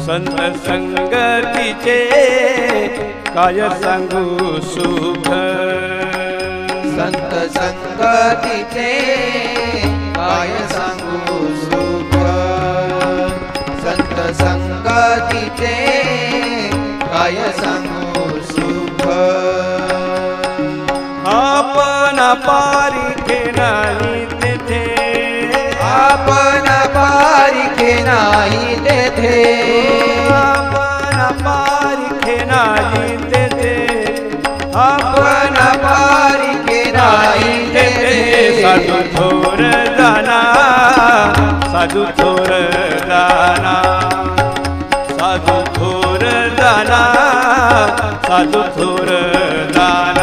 संत संगतीचे काय सांगू सुख, संत संगतीचे काय सांगू सुख, संत संगतीचे काय सांगू सुख. आपण पारिखे नाही तेथे, आपण पारिखे नाही तेथे, आपण पारिखे नाही तेथे, आपण पारिखे नाही तेथे. साधू थोर जाना, साधू थोर जाना, साधू थोर जाना, साधू थोर जाना.